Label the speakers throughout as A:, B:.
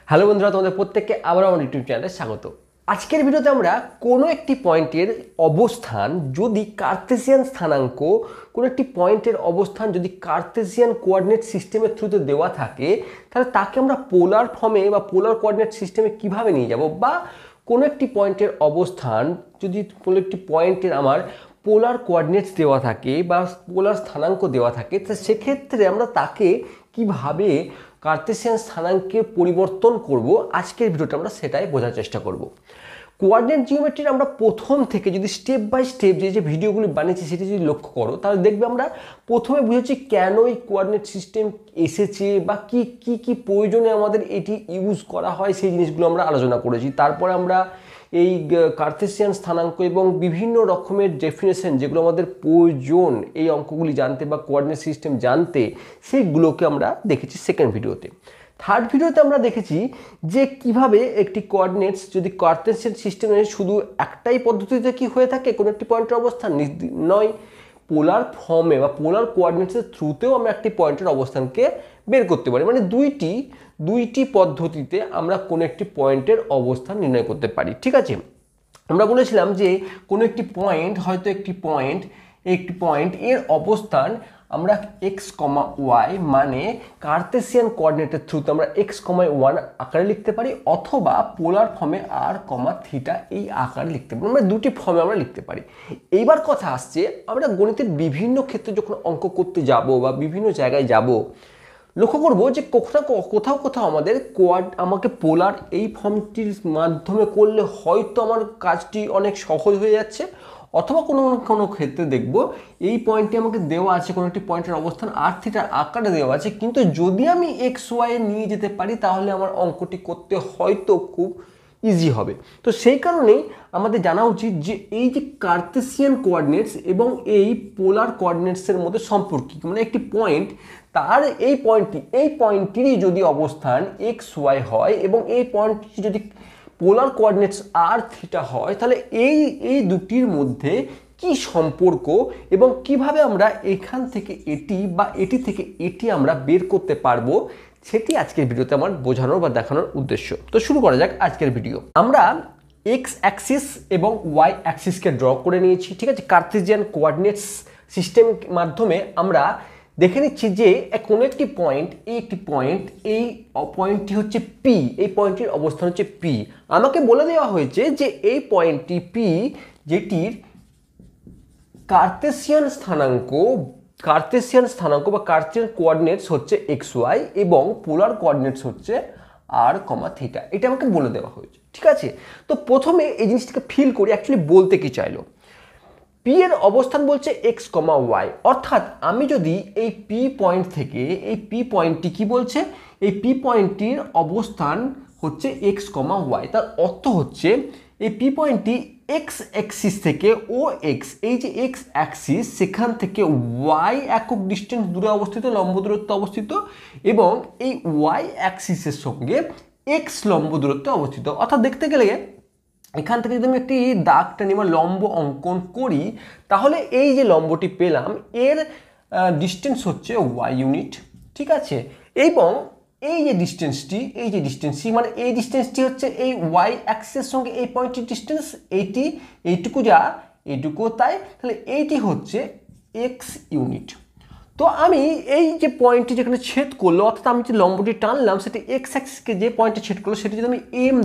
A: Hello বন্ধুরা, তোমাদের প্রত্যেককে আবার আমার ইউটিউব চ্যানেলে স্বাগত। আজকের ভিডিওতে আমরা কোনো একটি পয়েন্টের অবস্থান যদি কার্তেসিয়ান স্থানাঙ্ক, কোনো একটি পয়েন্টের অবস্থান যদি কার্তেসিয়ান কোঅর্ডিনেট সিস্টেমের থ্রুতে দেওয়া থাকে, তাহলে তাকে আমরা পোলার ফর্মে বা পোলার কোঅর্ডিনেট সিস্টেমে কিভাবে নিয়ে যাব, বা কোনো একটি পয়েন্টের অবস্থান যদি কোনো একটি পয়েন্টের আমার পোলার কোঅর্ডিনেটস দেওয়া থাকে বা পোলার স্থানাঙ্ক দেওয়া থাকে, তো সেক্ষেত্রে আমরা তাকে কিভাবে কার্তেসিয়ান স্থানাঙ্কে পরিবর্তন করব, আজকের ভিডিওটা আমরা সেটাই বোঝার চেষ্টা করব। কোঅর্ডিনেট জিওমেট্রির আমরা প্রথম থেকে যদি স্টেপ বাই স্টেপ যে ভিডিওগুলি বানিয়েছি সেটি যদি লক্ষ্য করো, তাহলে দেখবে আমরা প্রথমে বুঝেছি কেন এই কোঅর্ডিনেট সিস্টেম এসেছে বা কি কি কি প্রয়োজনে আমাদের এটি ইউজ করা হয়, সেই জিনিসগুলো আমরা আলোচনা করেছি। তারপরে আমরা এই কার্তেসিয়ান স্থানাঙ্ক এবং বিভিন্ন রকমের ডেফিনেশন যেগুলো আমাদের প্রয়োজন এই অঙ্কগুলি জানতে বা কোঅর্ডিনেট সিস্টেম জানতে, সেইগুলোকে আমরা দেখেছি সেকেন্ড ভিডিওতে। থার্ড ভিডিওতে আমরা দেখেছি যে কিভাবে একটি কোঅর্ডিনেটস যদি কার্তেসিয়ান সিস্টেমে শুধু একটাই পদ্ধতিতে কি হয়ে থাকে, কোনো একটি পয়েন্টের অবস্থান নয়, পোলার ফর্মে বা পোলার কোঅর্ডিনেটসের থ্রুতেও আমরা একটি পয়েন্টের অবস্থানকে বের করতে পারি। মানে দুইটি পদ্ধতিতে আমরা কোনো একটি পয়েন্টের অবস্থান নির্ণয় করতে পারি। ঠিক আছে, আমরা বলেছিলাম যে কোনো একটি পয়েন্ট, হয়তো একটি পয়েন্ট এর অবস্থান আমরা x, y মানে কার্তেসিয়ান কোঅর্ডিনেটের থ্রুতে আমরা x, y আকারে লিখতে পারি, অথবা পোলার ফর্মে r, থিটা এই আকারে লিখতে পারি। আমরা দুটি ফর্মে আমরা লিখতে পারি। এইবার কথা আসছে, আমরা গণিতের বিভিন্ন ক্ষেত্রে যখন অঙ্ক করতে যাব বা বিভিন্ন জায়গায় যাব, লক্ষ্য করব যে কোথাও আমাকে পোলার এই ফর্মটির মাধ্যমে করলে হয়তো আমার কাজটি অনেক সহজ হয়ে যাচ্ছে, অথবা কোনো ক্ষেত্রে দেখব এই পয়েন্টটি আমাকে দেওয়া আছে, কোনো একটি পয়েন্টের অবস্থান আর থিটার আকারে দেওয়া আছে, কিন্তু যদি আমি এক্স ওয়াই নিয়ে যেতে পারি তাহলে আমার অঙ্কটি করতে হয়তো খুব ইজি হবে। তো সেই কারণেই আমাদের জানা উচিত যে এই যে কার্তেসিয়ান কোঅর্ডিনেটস এবং এই পোলার কোঅর্ডিনেটসের মধ্যে সম্পর্ক, মানে একটি পয়েন্ট, তার এই পয়েন্টটিরই যদি অবস্থান এক্স ওয়াই হয় এবং এই পয়েন্টটি যদি পোলার কোঅর্ডিনেটস আর থিটা হয়, তাহলে এই দুটির মধ্যে কি সম্পর্ক এবং কিভাবে আমরা এখান থেকে এটি বা এটি থেকে এটি আমরা বের করতে পারবো, সেটি আজকের ভিডিওতে আমার বোঝানোর বা দেখানোর উদ্দেশ্য। তো শুরু করা যাক আজকের ভিডিও। আমরা এক্স অ্যাক্সিস এবং ওয়াই অ্যাক্সিসকে ড্র করে নিয়েছি। ঠিক আছে, কার্তেসিয়ান কোঅর্ডিনেটস সিস্টেম মাধ্যমে আমরা দেখে নিচ্ছি যে কোনো একটি পয়েন্ট, এই পয়েন্টটি হচ্ছে পি, এই পয়েন্টটির অবস্থান হচ্ছে পি। আমাকে বলে দেওয়া হয়েছে যে এই পয়েন্টটি পি, যেটির কার্তেসিয়ান স্থানাঙ্ক বা কার্তেসিয়ান কোঅর্ডিনেটস হচ্ছে এক্স ওয়াই এবং পোলার কোঅর্ডিনেটস হচ্ছে আর, থিটা। এটা আমাকে বলে দেওয়া হয়েছে। ঠিক আছে, তো প্রথমে এই জিনিসটাকে ফিল করি, অ্যাকচুয়ালি বলতে কি চাইলো। পি এর অবস্থান বলছে এক্স, ওয়াই, অর্থাৎ আমি যদি এই পি পয়েন্ট থেকে এই পি পয়েন্টটি কি বলছে, এই পি পয়েন্টটির অবস্থান হচ্ছে এক্স, ওয়াই, তার অর্থ হচ্ছে এই পি পয়েন্টটি এক্স অ্যাক্সিস থেকে ও এক্স, এই যে এক্স অ্যাক্সিস সেখান থেকে ওয়াই একক ডিস্টেন্স দূরে অবস্থিত, লম্ব দূরত্বে অবস্থিত, এবং এই ওয়াই অ্যাক্সিসের সঙ্গে এক্স লম্ব দূরত্বে অবস্থিত। অর্থাৎ দেখতে গেলে এখান থেকে যদি আমি একটি দাগ টানি বা লম্ব অঙ্কন করি, তাহলে এই যে লম্বটি পেলাম এর ডিস্টেন্স হচ্ছে ওয়াই ইউনিট। ঠিক আছে, এবং এই যে ডিস্টেন্সটি মানে এই ডিস্টেন্সটি হচ্ছে এই ওয়াই অ্যাক্সিসের সঙ্গে এই পয়েন্টটির ডিস্টেন্স, এইটুকু এইটুকুও তাই, তাহলে এইটি হচ্ছে এক্স ইউনিট। তো আমি এই যে পয়েন্টটি যেখানে ছেদ করলো, অর্থাৎ আমি যে লম্বটি টানলাম সেটি এক্স অ্যাক্সিসকে যে পয়েন্টে ছেদ করলো সেটি যদি আমি এম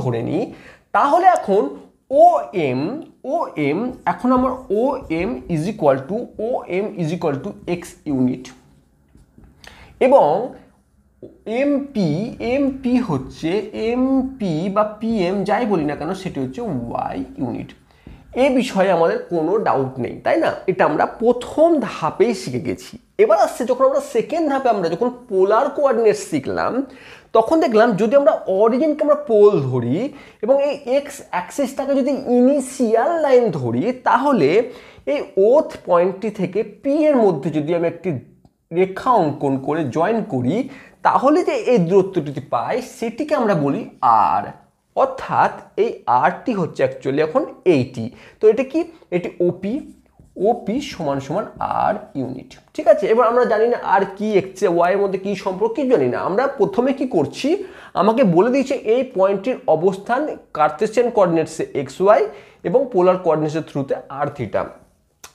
A: ধরে নিই, তাহলে এখন ও এম এখন আমার O M is equal to X unit, এবং এমপি হচ্ছে এমপি বা পিএম যাই বলি না কেন সেটি হচ্ছে ওয়াই ইউনিট। এ বিষয়ে আমাদের কোনো ডাউট নেই, তাই না? এটা আমরা প্রথম ধাপেই শিখে গেছি। এবার আসছে যখন আমরা সেকেন্ড ধাপে আমরা যখন পোলার কোঅর্ডিনেটস শিখলাম, তখন দেখলাম যদি আমরা অরিজিনকে আমরা পোল ধরি এবং এই এক্স অ্যাক্সিসটাকে যদি ইনিশিয়াল লাইন ধরি, তাহলে এই ওথ পয়েন্টটি থেকে পি এর মধ্যে যদি আমি একটি রেখা অঙ্কন করে জয়েন করি, তাহলে যে এই দূরত্বটি পাই সেটিকে আমরা বলি আর। অর্থাৎ এই আরটি হচ্ছে অ্যাকচুয়ালি এখন এইটি। তো এটা কি, এটি ওপি, ওপি সমান সমান আর ইউনিট। ঠিক আছে, এবার আমরা জানি না আর কি এক্স ওয়াই এর মধ্যে কি সম্পর্ক কি জানি না। আমরা প্রথমে কি করছি, আমাকে বলে দিয়েছে এই পয়েন্টের অবস্থান কার্টেসিয়ান কোঅর্ডিনেটসে এক্স ওয়াই এবং পোলার কোঅর্ডিনেটসের থ্রুতে আর থিটা।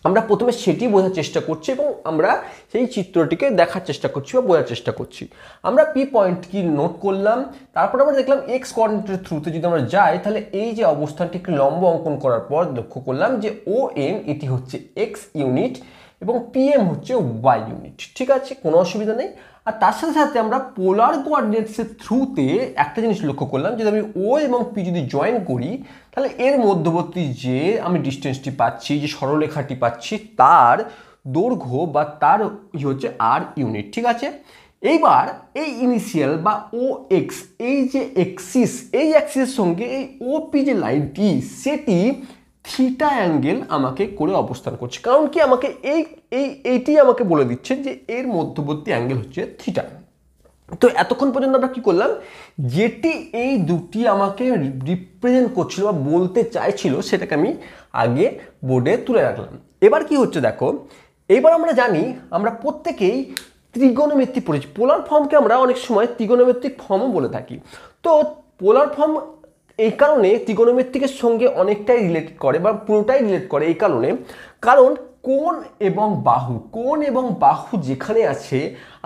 A: আমরা প্রথমে সেটি বোঝার চেষ্টা করছি এবং আমরা সেই চিত্রটিকে দেখার চেষ্টা করছি বা বোঝার চেষ্টা করছি। আমরা পি পয়েন্ট কি নোট করলাম, তারপর আমরা দেখলাম এক্স কোঅর্ডিনেটের থ্রুতে যদি আমরা যাই তাহলে এই যে অবস্থানটিকে লম্ব অঙ্কন করার পর লক্ষ্য করলাম যে ও এম এটি হচ্ছে এক্স ইউনিট এবং পিএম হচ্ছে ওয়াই ইউনিট। ঠিক আছে, কোনো অসুবিধা নেই। আর তার সাথে সাথে আমরা পোলার কোঅর্ডিনেটসের থ্রুতে একটা জিনিস লক্ষ্য করলাম, যদি আমি ও এবং পি যদি জয়েন করি তাহলে এর মধ্যবর্তী যে আমি ডিস্টেন্সটি পাচ্ছি, যে সরলরেখাটি পাচ্ছি, তার দৈর্ঘ্য বা তার হচ্ছে আর ইউনিট। ঠিক আছে, এইবার এই ইনিশিয়াল বা ও এক্স এই যে এক্সিস, এই অ্যাক্সিসের সঙ্গে এই ওপি যে লাইনটি সেটি থিটা অ্যাঙ্গেল আমাকে করে অবস্থান করছে। কারণ কি, আমাকে এইটি আমাকে বলে দিচ্ছে যে এর মধ্যবর্তী অ্যাঙ্গেল হচ্ছে থিটা। তো এতক্ষণ পর্যন্ত আমরা কি করলাম, যেটি এই দুটি আমাকে রিপ্রেজেন্ট করছিল বা বলতে চাইছিল সেটাকে আমি আগে বোর্ডে তুলে রাখলাম। এবার কি হচ্ছে দেখো, এবার আমরা জানি, আমরা প্রত্যেকেই ত্রিগোণমিতি পড়েছি। পোলার ফর্মকে আমরা অনেক সময় ত্রিগোণমিতিক ফর্মও বলে থাকি। তো পোলার ফর্ম এই কারণে ত্রিগোণমিতিকের সঙ্গে অনেকটাই রিলেটেড করে বা পুরোটাই রিলেট করে এই কারণে, কারণ কোণ এবং বাহু যেখানে আছে,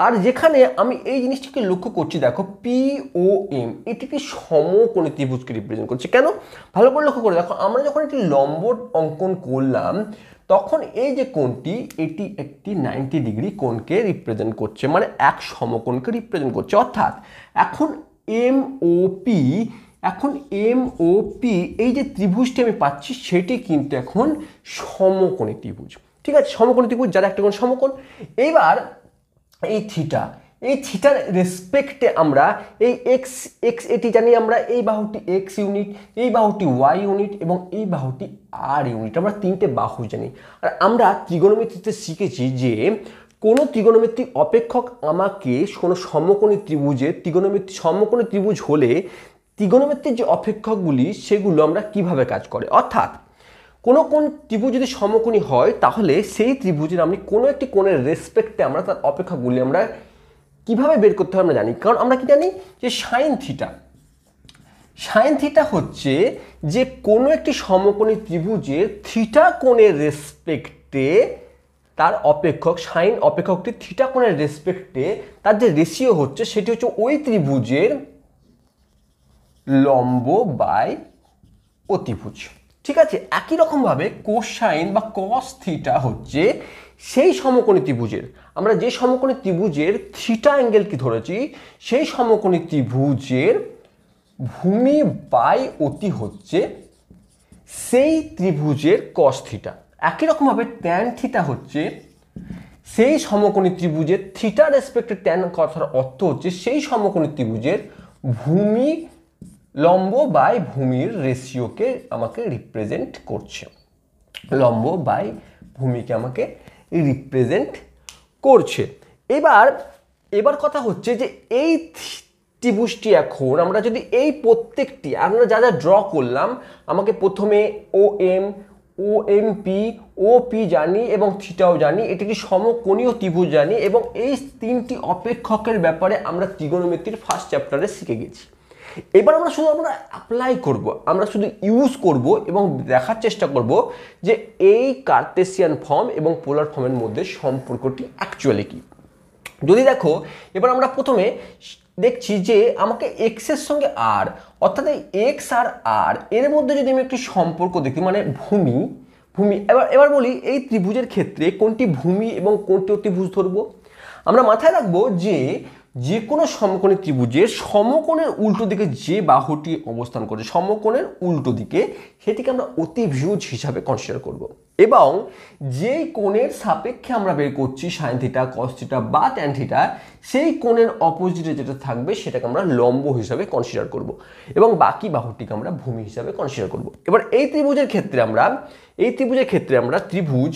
A: আর যেখানে আমি এই জিনিসটিকে লক্ষ্য করছি, দেখো পি ও এম এটিকে সমকোণী ত্রিভুজকে রিপ্রেজেন্ট করছে। কেন, ভালো করে লক্ষ্য করে দেখো, আমরা যখন একটি লম্ব অঙ্কন করলাম তখন এই যে কোণটি, এটি একটি 90 ডিগ্রি কোণকে রিপ্রেজেন্ট করছে, মানে এক সমকোণকে রিপ্রেজেন্ট করছে। অর্থাৎ এখন এম ও পি এই যে ত্রিভুজটি আমি পাচ্ছি সেটি কিন্তু এখন সমকোণী ত্রিভুজ। ঠিক আছে, সমকোণী ত্রিভুজ যারা একটা কোণ সমকোণ। এইবার এই থিটার রেসপেক্টে আমরা এই এক্স এটি জানি আমরা, এই বাহুটি এক্স ইউনিট, এই বাহুটি ওয়াই ইউনিট এবং এই বাহুটি আর ইউনিট, আমরা তিনটে বাহু জানি। আর আমরা ত্রিগোণমিতিতে শিখেছি যে কোনো ত্রিগোণমিতিক অপেক্ষক আমাকে কোনো সমকোণী ত্রিভুজ হলে ত্রিগোণমিতির যে অপেক্ষকগুলি সেগুলো আমরা কিভাবে কাজ করে, অর্থাৎ কোন ত্রিভুজ যদি সমকোণী হয় তাহলে সেই ত্রিভুজের আমি কোনো একটি কোণের রেসপেক্টে আমরা তার অপেক্ষকগুলি আমরা কিভাবে বের করতে হবে আমরা জানি। কারণ আমরা কি জানি যে সাইন থিটা হচ্ছে যে কোনো একটি সমকোণী ত্রিভুজের থিটা কোণের রেসপেক্টে তার অপেক্ষক, সাইন অপেক্ষকটি থিটা কোণের রেসপেক্টে তার যে রেশিও হচ্ছে সেটি হচ্ছে ওই ত্রিভুজের লম্ব বাই অতিভুজ। ঠিক আছে, একই রকমভাবে কোসাইন বা কস থিটা হচ্ছে সেই সমকোণী ত্রিভুজের, আমরা যে সমকোণী ত্রিভুজের থিটা অ্যাঙ্গেল কি ধরেছি সেই সমকোণী ত্রিভুজের ভূমি বাই অতি হচ্ছে সেই ত্রিভুজের কস থিটা। একই রকমভাবে ট্যান থিটা হচ্ছে সেই সমকোণী ত্রিভুজের থিটা রেসপেক্টে ট্যান কথার অর্থ হচ্ছে সেই সমকোণী ত্রিভুজের ভূমি লম্ব বাই ভূমির রেশিওকে আমাকে রিপ্রেজেন্ট করছে, লম্ব বাই ভূমিকে আমাকে রিপ্রেজেন্ট করছে। এবার কথা হচ্ছে যে এই ত্রিভুজটি এখন আমরা যদি এই প্রত্যেকটি আমরা যা যা ড্র করলাম, আমাকে প্রথমে ও এম পি জানি এবং থিটাও জানি, এটিকে সমকোণীয় ত্রিভুজ জানি এবং এই তিনটি অপেক্ষকের ব্যাপারে আমরা ত্রিগোণমিতির ফার্স্ট চ্যাপ্টারে শিখে গেছি। এবার আমরা অ্যাপ্লাই করব, আমরা শুধু ইউজ করব এবং দেখার চেষ্টা করব যে এই কার্টেসিয়ান ফর্ম এবং পোলার ফর্মের মধ্যে সম্পর্কটি অ্যাকচুয়ালি কি। যদি দেখো, এবার আমরা প্রথমে দেখছি যে আমাকে এক্স এর সঙ্গে আর, অর্থাৎ এই এক্স আর আর এর মধ্যে যদি আমি একটি সম্পর্ক দেখি, মানে ভূমি এবার বলি এই ত্রিভুজের ক্ষেত্রে কোনটি ভূমি এবং কোনটি অতিভুজ ধরবো। আমরা মাথায় রাখবো যে কোনো সমকোণী ত্রিভুজের সমকোণের উল্টো দিকে যে বাহুটি অবস্থান করে সমকোণের উল্টো দিকে সেটিকে আমরা অতিভুজ হিসাবে কনসিডার করব এবং যেই কোণের সাপেক্ষে আমরা বের করছি সাইন থিটা, কস থিটা বা ট্যান থিটা, সেই কোণের অপোজিটে যেটা থাকবে সেটাকে আমরা লম্ব হিসাবে কনসিডার করব এবং বাকি বাহুটিকে আমরা ভূমি হিসাবে কনসিডার করব। এবার এই ত্রিভুজের ক্ষেত্রে আমরা ত্রিভুজ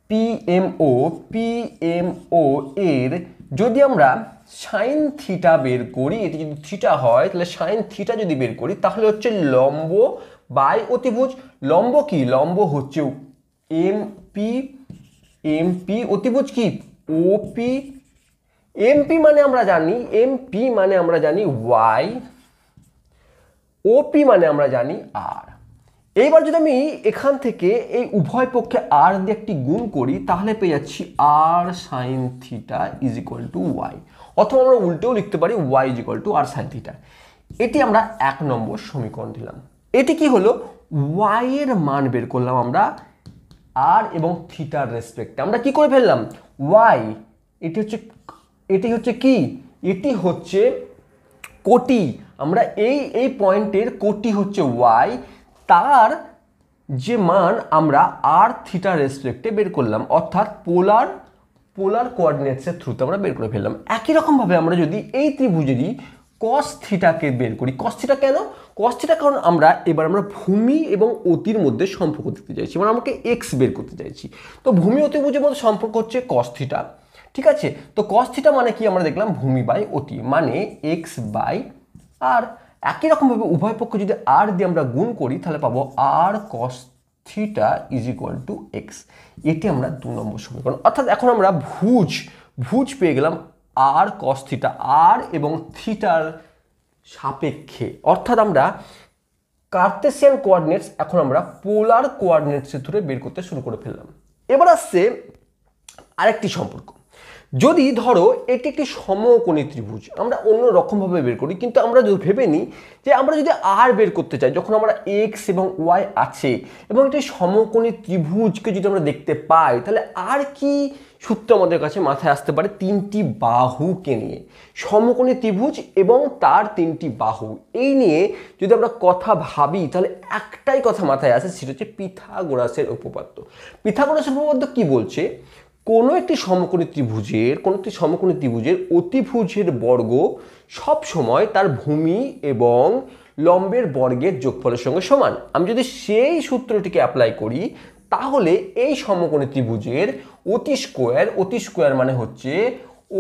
A: পিএমও এর যদি আমরা সাইন থিটা বের করি, এটি যদি থিটা হয় তাহলে সাইন থিটা যদি বের করি তাহলে হচ্ছে লম্ব বাই অতিভুজ। লম্ব কি, লম্ব হচ্ছে এমপি, এমপি অতিভুজ কি ওপি, এমপি মানে আমরা জানি, এমপি মানে আমরা জানি ওয়াই, ওপি মানে আমরা জানি আর। এইবার যদি আমি এখান থেকে এই উভয় পক্ষে আর দিয়ে একটি গুণ করি তাহলে পেয়ে যাচ্ছি R sine theta is equal to Y, অথবা আমরা উল্টেও লিখতে পারি Y is equal to R sine theta. এটি আমরা 1 নম্বর সমীকরণ দিলাম। এটি কি হলো, ওয়াই এর মান বের করলাম আমরা আর এবং থিটার রেসপেক্টে। আমরা কি করে ফেললাম, ওয়াই এটি হচ্ছে কি, এটি হচ্ছে কোটি, আমরা এই পয়েন্টের কোটি হচ্ছে ওয়াই, তার যে মান আমরা আর থিটার রেসপেক্টে বের করলাম, অর্থাৎ পোলার কোঅর্ডিনেটসের থ্রুতে আমরা বের করে ফেললাম। একই রকমভাবে আমরা যদি এই ত্রিভুজেরই কস থিটাকে বের করি, কস থিটা কেন, কস থিটা কারণ এবার আমরা ভূমি এবং অতির মধ্যে সম্পর্ক দিতে চাইছি, মানে আমাকে এক্স বের করতে চাইছি। তো ভূমি অতিভুজের মধ্যে সম্পর্ক হচ্ছে কস থিটা, ঠিক আছে। তো কস থিটা মানে কি, আমরা দেখলাম ভূমি বাই অতি মানে এক্স বাই আর। একই রকমভাবে উভয় পক্ষ যদি আর দিয়ে আমরা গুণ করি তাহলে পাবো R cos theta is equal to X. এটি আমরা 2 নম্বর সমীকরণ। অর্থাৎ এখন আমরা ভুজ পেয়ে গেলাম আর কস থিটা, আর এবং থিটার সাপেক্ষে, অর্থাৎ আমরা কার্তেসিয়ান কোঅর্ডিনেটস এখন আমরা পোলার কোঅর্ডিনেটসের ধরে বের করতে শুরু করে ফেললাম। এবার আসছে আরেকটি সম্পর্ক। যদি ধরো এটি একটি সমকোণী ত্রিভুজ, আমরা অন্য রকমভাবে বের করি, কিন্তু আমরা যদি ভেবে নিই যে আমরা যদি আর বের করতে চাই, যখন আমরা এক্স এবং ওয়াই আছে এবং একটি সমকোণী ত্রিভুজকে যদি আমরা দেখতে পাই, তাহলে আর কি সূত্র আমাদের কাছে মাথায় আসতে পারে, 3টি বাহুকে নিয়ে। সমকোণী ত্রিভুজ এবং তার 3টি বাহু, এই নিয়ে যদি আমরা কথা ভাবি তাহলে একটাই কথা মাথায় আসে, সেটা হচ্ছে পিথাগোরাসের উপপাদ্য। পিথাগোরাসের উপপাদ্য কি বলছে, কোনো একটি সমকোণী ত্রিভুজের অতিভুজের বর্গ সব সময় তার ভূমি এবং লম্বের বর্গের যোগফলের সঙ্গে সমান। আমি যদি সেই সূত্রটিকে অ্যাপ্লাই করি তাহলে এই সমকোণী ত্রিভুজের অতি স্কোয়ার মানে হচ্ছে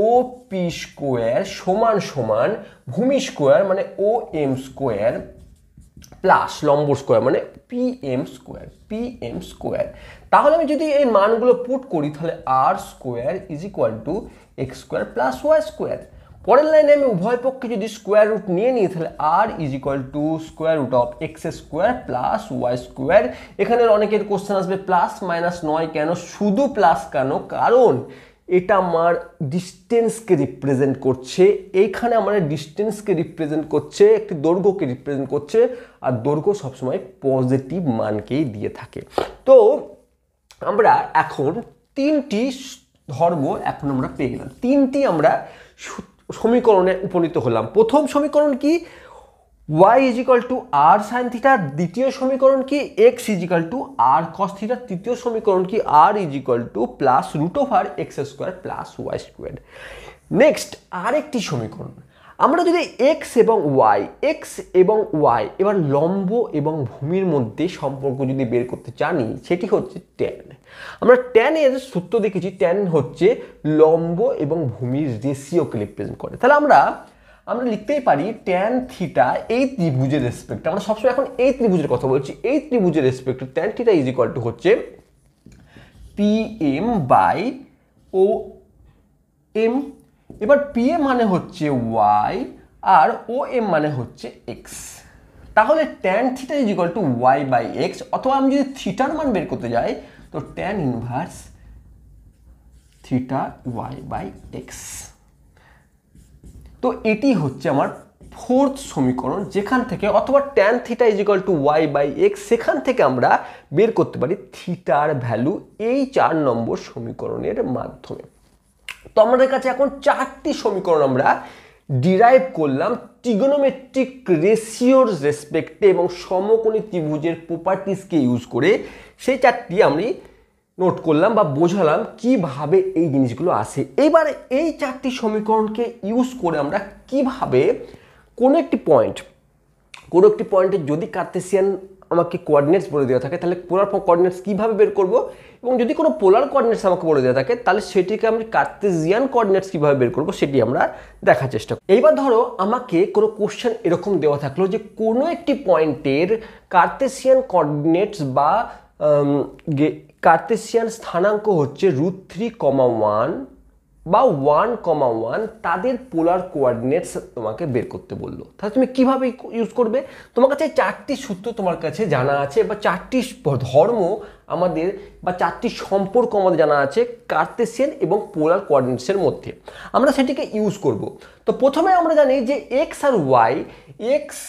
A: ও পি স্কোয়ার সমান সমান ভূমি স্কোয়ার মানে ও এম স্কোয়ার প্লাস লম্ব স্কোয়ার মানে পিএম স্কোয়ার। তাহলে আমি যদি এই মানগুলো পুট করি তাহলে R square is equal to X square plus Y square. পরের লাইনে আমি উভয় পক্ষে যদি স্কোয়ার রুট নিয়ে নিই তাহলে R is equal to square root of X square plus Y square. এখানে অনেকের কোশ্চেন আসবে প্লাস মাইনাস নয় কেন, শুধু প্লাস কেন, কারণ এটা আমার ডিস্টেন্সকে রিপ্রেজেন্ট করছে। এইখানে আমার ডিস্টেন্সকে রিপ্রেজেন্ট করছে, একটি দৈর্ঘ্যকে রিপ্রেজেন্ট করছে, আর দৈর্ঘ্য সবসময় পজিটিভ মানকেই দিয়ে থাকে। তো আমরা এখন 3টি ধর্ম এখন আমরা পেয়ে গেলাম, 3টি আমরা সমীকরণে উপনীত হলাম। প্রথম সমীকরণ কি, y is equal to R sine theta. দ্বিতীয় সমীকরণ কি, x is equal to R cos theta. তৃতীয় সমীকরণ কি, r is equal to plus root over x square plus Y square. Next আরেকটি সমীকরণ, আমরা যদি x এবং y এবার লম্ব এবং ভূমির মধ্যে সম্পর্ক যদি বের করতে জানি, সেটি হচ্ছে ট্যান। আমরা ট্যান এর সূত্র দেখেছি, ট্যান হচ্ছে লম্ব এবং ভূমির রেশিওকে রিপ্রেজেন্ট করে। তাহলে আমরা লিখতেই পারি ট্যান থিটা এই ত্রিভুজের রেসপেক্ট, আমরা সবসময় এখন এই ত্রিভুজের কথা বলছি, এই ত্রিভুজের respect tan theta is equal two হচ্ছে পিএম বাই ও এম। এবার পিএম মানে হচ্ছে ওয়াই আর ও এম মানে হচ্ছে এক্স। তাহলে tan theta is equal to Y by x, অথবা আমি যদি থিটার মান বের করতে যাই তো tan inverse theta y by x. তো এটি হচ্ছে আমার 4th সমীকরণ, যেখান থেকে অথবা tan theta is equal to Y by x, সেখান থেকে আমরা বের করতে পারি থিটার ভ্যালু এই 4 নম্বর সমীকরণের মাধ্যমে। তো আমাদের কাছে এখন 4টি সমীকরণ আমরা ডিরাইভ করলাম ট্রিগোনোমেট্রিক রেশিওর রেসপেক্টে এবং সমকোণী ত্রিভুজের প্রপার্টিসকে ইউজ করে। সেই 4টি আমি নোট করলাম বা বোঝালাম কিভাবে এই জিনিসগুলো আসে। এবারে এই 4টি সমীকরণকে ইউজ করে আমরা কিভাবে কোনো একটি পয়েন্টে যদি কার্তেসিয়ান আমাকে কোঅর্ডিনেটস বলে দেওয়া থাকে তাহলে পোলার কোঅর্ডিনেটস কীভাবে বের করব, এবং যদি কোনো পোলার কোঅর্ডিনেটস আমাকে বলে দেওয়া থাকে তাহলে সেটিকে আমি কার্তেসিয়ান কোঅর্ডিনেটস কীভাবে বের করব সেটি আমরা দেখার চেষ্টা করব। এইবার ধরো আমাকে কোনো কোশ্চেন এরকম দেওয়া থাকলো যে কোনো একটি পয়েন্টের কার্তেসিয়ান কোঅর্ডিনেটস বা কার্তেশিয়ান স্থানাঙ্ক হচ্ছে √3,1 বা 1,1 তাদের পোলার কোঅর্ডিনেটস তোমাকে বের করতে বললো। তাহলে তুমি কিভাবে ইউজ করবে? তোমার কাছে 4টি সূত্র তোমার কাছে জানা আছে বা 4টি ধর্ম আমাদের বা 4টি সম্পর্ক আমাদের জানা আছে কার্তেশিয়ান এবং পোলার কোঅর্ডিনেটসের মধ্যে। আমরা সেটিকে ইউজ করব। তো প্রথমে আমরা জানি যে এক্স আর ওয়াই, এক্স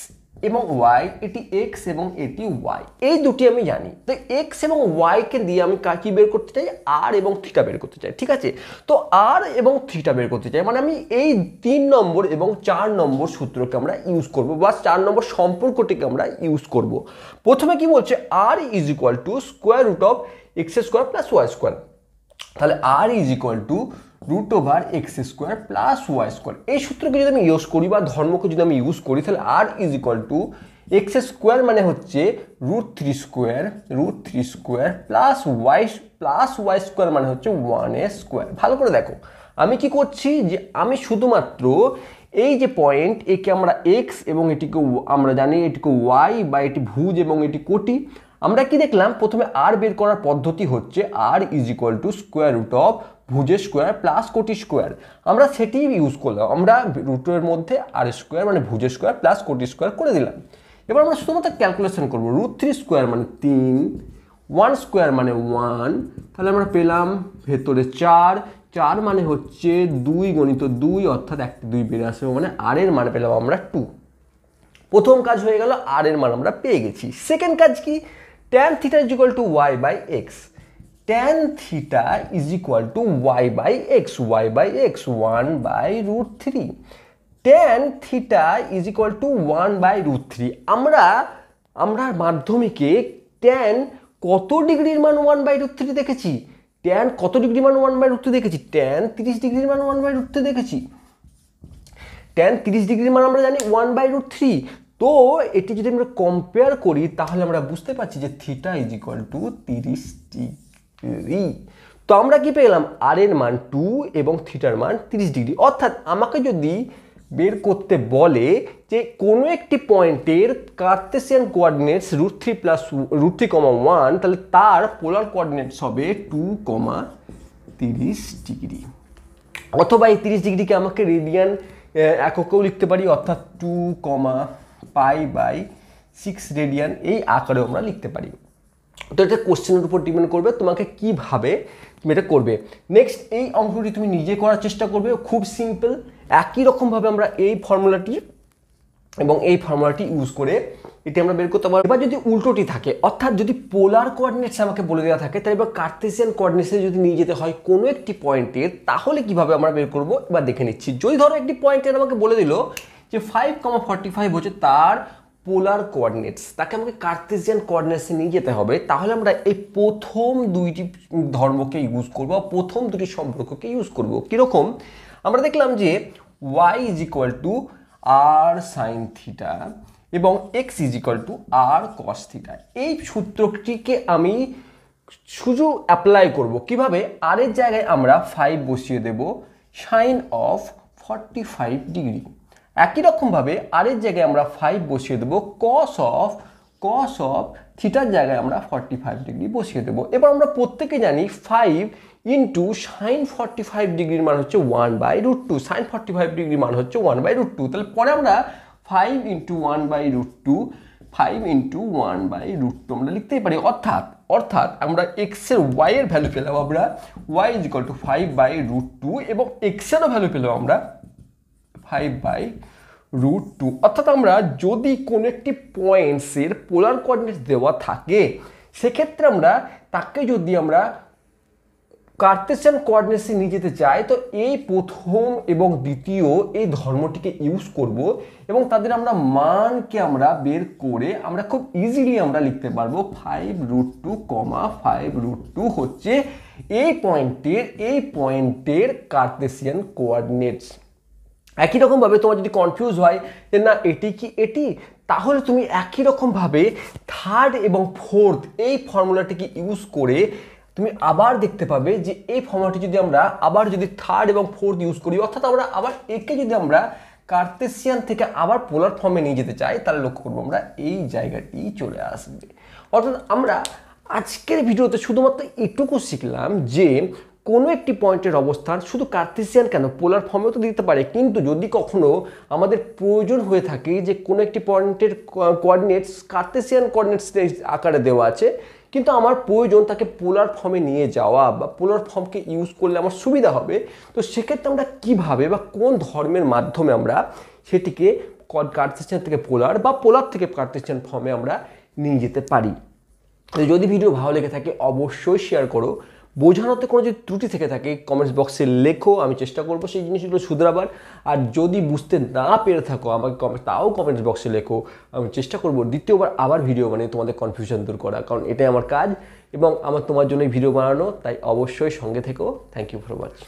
A: এবং ওয়াই, এটি এক্স এবং এটি ওয়াই, এই দুটি আমি জানি। তো এক্স এবং ওয়াইকে দিয়ে আমি কি বের করতে চাই? আর এবং থিটা বের করতে চাই, ঠিক আছে? তো আর এবং থিটা বের করতে চাই, মানে আমি এই 3 নম্বর এবং 4 নম্বর সূত্রকে আমরা ইউজ করব বা 4 নম্বর সম্পর্কটিকে আমরা ইউজ করব। প্রথমে কি বলছে? R is equal to square root of X square plus Y square. তাহলে R is equal to √x² plus Y square. এই সূত্রকে যদি আমি ইউজ করি বা ধর্মকে যদি আমি ইউজ করি, তাহলে R is equal to x² মানে হচ্ছে √3² প্লাস ওয়াই স্কোয়ার মানে হচ্ছে 1a²। ভালো করে দেখো, আমি কি করছি যে আমি শুধুমাত্র এই যে পয়েন্ট, একে আমরা এক্স এবং এটিকে আমরা জানি এটিকে ওয়াই বা এটি ভুজ এবং এটি কোটি। আমরা কি দেখলাম? প্রথমে আর বের করার পদ্ধতি হচ্ছে R is equal to square root of ভুজের স্কোয়ার প্লাস কোটি স্কোয়ার। আমরা সেটি ইউজ করলাম, আমরা রুটের মধ্যে আর স্কোয়ার মানে ভুজের স্কোয়ার প্লাস কোটি স্কোয়ার করে দিলাম। এবার আমরা শুধুমাত্র ক্যালকুলেশন করবো। √3² মানে 3, 1 স্কোয়ার মানে 1, তাহলে আমরা পেলাম ভেতরে 4 মানে হচ্ছে 2 গুণিত 2 অর্থাৎ 1 2 বেড়ে আসবে, মানে আর এর মান পেলাম আমরা 2। প্রথম কাজ হয়ে গেল, আর এর মান আমরা পেয়ে গেছি। সেকেন্ড কাজ কি? tan θ is equal to Y by X. tan θ is equal to Y by X, 1/√3। tan θ is equal to 1/√3। আমরা মাধ্যমিকে tan কত ডিগ্রির মান 1/√3 দেখেছি? tan কত ডিগ্রির মান 1/√3 দেখেছি? tan 30 ডিগ্রির মান 1/√3 দেখেছি। tan 30 ডিগ্রির মান আমরা জানি 1/√3। তো এটি যদি আমরা কম্পেয়ার করি তাহলে আমরা বুঝতে পারছি যে θ ইজ ইকুয়াল টু 30 ডিগ্রি। তো আমরা কি পেলাম? আর এর মান 2 এবং থিটার মান 30 ডিগ্রি। অর্থাৎ আমাকে যদি বের করতে বলে যে কোনো একটি পয়েন্টের কার্তেশিয়ান কোঅর্ডিনেটস √3 প্লাস √3,1, তাহলে তার পোলার কোঅর্ডিনেটস হবে 2,30 ডিগ্রি। অথবা এই 30 ডিগ্রিকে আমাকে রেডিয়ান এককেও লিখতে পারি, অর্থাৎ 2π/6 রেডিয়ান এই আকারেও আমরা লিখতে পারি। তো এটা কোশ্চেনের উপর ডিপেন্ড করবে তোমাকে কিভাবে তুমি এটা করবে। নেক্সট এই অঙ্কটি তুমি নিজে করার চেষ্টা করবে, খুব সিম্পল। একই রকমভাবে আমরা এই ফর্মুলাটি এবং এই ফর্মুলাটি ইউজ করে এটি আমরা বের করতে পারবো। এবার যদি উল্টোটি থাকে, অর্থাৎ যদি পোলার কোঅর্ডিনেটস আমাকে বলে দেওয়া থাকে, তাহলে এবার কার্তেশিয়ান কোঅর্ডিনেটসে যদি নিয়ে যেতে হয় কোনো একটি পয়েন্টের, তাহলে কিভাবে আমরা বের করব এবার দেখে নিচ্ছি। যদি ধরো একটি পয়েন্টের আমাকে বলে দিল যে 5,45 হচ্ছে তার পোলার কোঅর্ডিনেটস, তাকে আমাকে কার্তেশিয়ান কোঅর্ডিনেটসে নিয়ে যেতে হবে, তাহলে আমরা এই প্রথম দুইটি ধর্মকে ইউজ করবো, প্রথম দুটি সম্পর্ককে ইউজ করব। কীরকম? আমরা দেখলাম যে y is equal to R sine theta এবং X is equal to R cos theta. এই সূত্রটিকে আমি শুধু অ্যাপ্লাই করব কিভাবে? আর এর জায়গায় আমরা 5 বসিয়ে দেব সাইন অফ 45 ডিগ্রি। একই রকমভাবে আর এর জায়গায় আমরা 5 বসিয়ে দেব কস অফ থিটার জায়গায় আমরা 45 ডিগ্রি বসিয়ে দেব। এবার আমরা প্রত্যেকে জানি 5 ইন্টু সাইন 45 ডিগ্রির মান হচ্ছে 1/√2, সাইন 45 ডিগ্রির মান হচ্ছে 1/√2। তাহলে পরে আমরা 5 ইন্টু 1/√2, 5 ইন্টু 1/√2 আমরা লিখতেই পারি। অর্থাৎ আমরা এক্স এর ওয়াই এর ভ্যালু পেলাম আমরা y ইজ ইকুয়াল টু 5/√2 এবং এক্স এরও ভ্যালু পেলাম আমরা 5/√2। অর্থাৎ আমরা যদি কোনো একটি পয়েন্টসের পোলার কোঅর্ডিনেটস দেওয়া থাকে, সেক্ষেত্রে আমরা তাকে যদি আমরা কার্তেশিয়ান কোঅর্ডিনেটসে নিয়ে যেতে চাই, তো এই প্রথম এবং দ্বিতীয় এই ধর্মটিকে ইউজ করব এবং তাদের আমরা মানকে আমরা বের করে আমরা খুব ইজিলি আমরা লিখতে পারবো 5√2, 5√2 হচ্ছে এই পয়েন্টের কার্তেশিয়ান কোঅর্ডিনেটস। একই রকমভাবে তোমার যদি কনফিউজ হয় যে না এটি কি এটি, তাহলে তুমি একই রকমভাবে থার্ড এবং ফোর্থ এই ফর্মুলাটিকে ইউজ করে তুমি আবার দেখতে পাবে যে এই ফর্মুলাটি যদি আমরা আবার যদি থার্ড এবং ফোর্থ ইউজ করি, অর্থাৎ আমরা আবার একে যদি আমরা কার্তেশিয়ান থেকে আবার পোলার ফর্মে নিয়ে যেতে চাই, তাহলে লক্ষ্য করবো আমরা এই জায়গাটি চলে আসবে। অর্থাৎ আমরা আজকের ভিডিওতে শুধুমাত্র এটুকু শিখলাম যে কোনো একটি পয়েন্টের অবস্থান শুধু কার্তেসিয়ান কেন, পোলার ফর্মেও তো দিতে পারে, কিন্তু যদি কখনো আমাদের প্রয়োজন হয়ে থাকে যে কোনো একটি পয়েন্টের কোঅর্ডিনেটস কার্তেসিয়ান কোঅর্ডিনেটস আকারে দেওয়া আছে, কিন্তু আমার প্রয়োজন তাকে পোলার ফর্মে নিয়ে যাওয়া বা পোলার ফর্মকে ইউজ করলে আমার সুবিধা হবে, তো সেক্ষেত্রে আমরা কিভাবে বা কোন ধর্মের মাধ্যমে আমরা সেটিকে কার্তেসিয়ান থেকে পোলার বা পোলার থেকে কার্তেসিয়ান ফর্মে আমরা নিয়ে যেতে পারি। তো যদি ভিডিও ভালো লেগে থাকে অবশ্যই শেয়ার করো, বোঝানোতে কোনো যদি ত্রুটি থেকে থাকে কমেন্টস বক্সে লেখো, আমি চেষ্টা করবো সেই জিনিসগুলো শুধরাবার। আর যদি বুঝতে না পেরে থাকো আমাকে তাও কমেন্টস বক্সে লেখো, আমি চেষ্টা করবো দ্বিতীয়বার আবার ভিডিও বানিয়ে তোমাদের কনফিউশন দূর করা, কারণ এটাই আমার কাজ এবং আমার তোমার জন্য ভিডিও বানানো, তাই অবশ্যই সঙ্গে থেকো। Thank you for watching.